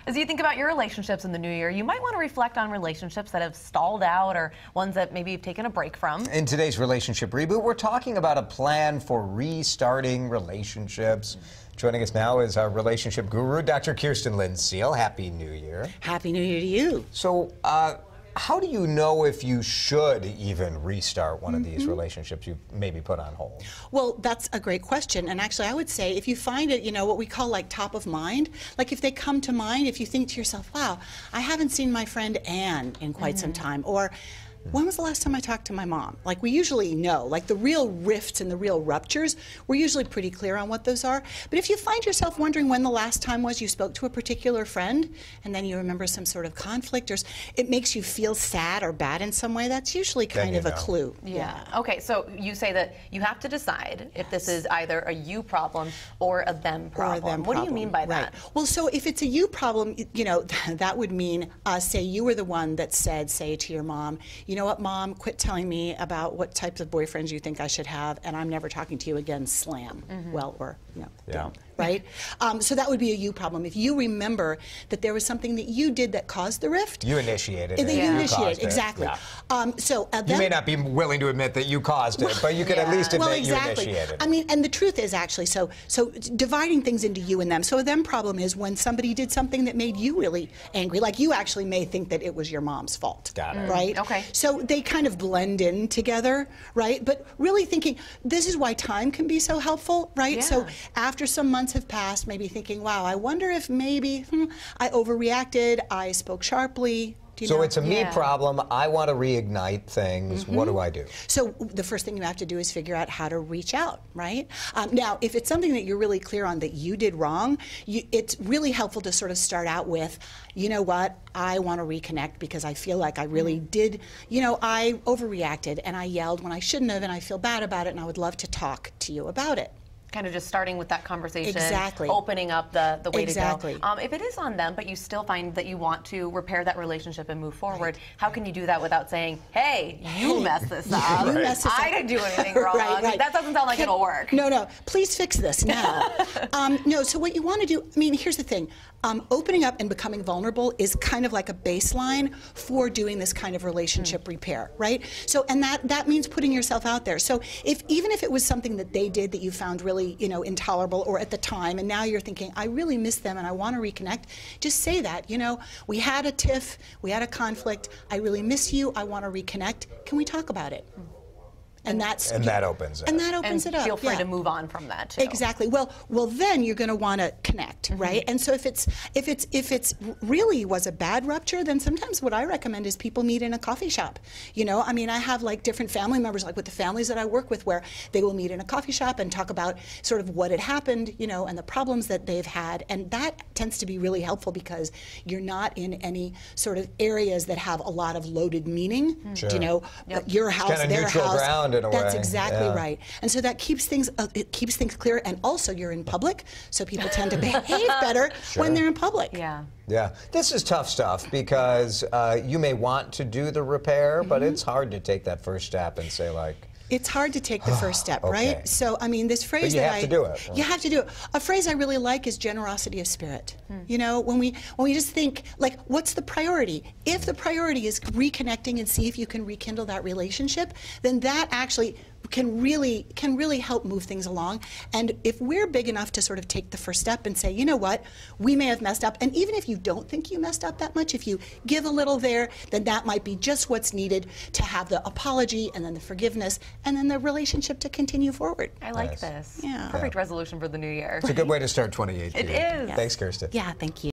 As you think about your relationships in the new year, you might want to reflect on relationships that have stalled out or ones that maybe you've taken a break from. In today's Relationship Reboot, we're talking about a plan for restarting relationships. Joining us now is our relationship guru, Dr. Kirsten Lynn-Seal. Happy New Year. Happy New Year to you. So, how do you know if you should even restart one of these relationships you've maybe put on hold? Well, that's a great question. And actually, I would say if you find it, what we call like top of mind, like if they come to mind, if you think to yourself, wow, I haven't seen my friend Anne in quite some time, or when was the last time I talked to my mom? Like, we usually know, like the real rifts and the real ruptures, we're usually pretty clear on what those are. But if you find yourself wondering when the last time was you spoke to a particular friend, and then you remember some sort of conflict, or it makes you feel sad or bad in some way, that's usually kind of a clue. Yeah. Okay, so you say that you have to decide if this is either a you problem or a them problem. What do you mean by that? Well, so if it's a you problem, that would mean, say you were the one that said, say to your mom, you know what, Mom, quit telling me about what types of boyfriends you think I should have, and I'm never talking to you again, slam. Well, or, don't, right? So that would be a you problem. If you remember that there was something that you did that caused the rift. You initiated it. You initiated, exactly. Yeah. You may not be willing to admit that you caused it, but you can at least admit you initiated it. I mean, and the truth is actually, so dividing things into you and them. So a them problem is when somebody did something that made you really angry, like you actually may think that it was your mom's fault. Got it. Right? Okay. So they kind of blend in together, right? But really thinking, this is why time can be so helpful, right? Yeah. So after some months have passed, maybe thinking, wow, I wonder if maybe I overreacted, I spoke sharply. So it's a me problem. I want to reignite things. What do I do? So the first thing you have to do is figure out how to reach out, right? Now, if it's something that you're really clear on that you did wrong, it's really helpful to sort of start out with, you know what, I want to reconnect because I feel like I really did, I overreacted and I yelled when I shouldn't have, and I feel bad about it, and I would love to talk to you about it. Kind of just starting with that conversation, exactly. Opening up the way exactly. to go. If it is on them, but you still find that you want to repair that relationship and move forward, how can you do that without saying, hey, you messed this up. You messed this up. I didn't do anything wrong. That doesn't sound like it'll work. No, please fix this now. No, so what you want to do, here's the thing. Opening up and becoming vulnerable is kind of like a baseline for doing this kind of relationship repair, right? So, and that means putting yourself out there. So even if it was something that they did that you found really, intolerable, or at the time, and now you're thinking, I really miss them and I want to reconnect, just say that, we had a tiff, we had a conflict, I really miss you, I want to reconnect, can we talk about it? And that opens it. And that opens it up. Feel free to move on from that too. Exactly. Well, then you're going to want to connect, right? And so if it's really was a bad rupture, then sometimes what I recommend is people meet in a coffee shop. I have like different family members, like with the families that I work with, where they will meet in a coffee shop and talk about sort of what had happened, and the problems that they've had, and that tends to be really helpful because you're not in any sort of areas that have a lot of loaded meaning. Sure. Your house, it's kind of their neutral house. Ground. That's exactly right. And so that keeps things clear, and also you're in public, so people tend to behave better when they're in public. Yeah. This is tough stuff because you may want to do the repair, but it's hard to take that first step and say, like, it's hard to take the first step, right? So, this phrase but you have to do it. You have to do it. A phrase I really like is generosity of spirit. When we just think, like, what's the priority? If the priority is reconnecting and see if you can rekindle that relationship, then that actually can really help move things along. And if we're big enough to sort of take the first step and say, you know what, we may have messed up, and even if you don't think you messed up that much, if you give a little there, then that might be just what's needed to have the apology and then the forgiveness and then the relationship to continue forward. I like this. Yeah. Perfect resolution for the new year. It's a good way to start 2018. It is. Thanks, Kirsten. Yeah, thank you.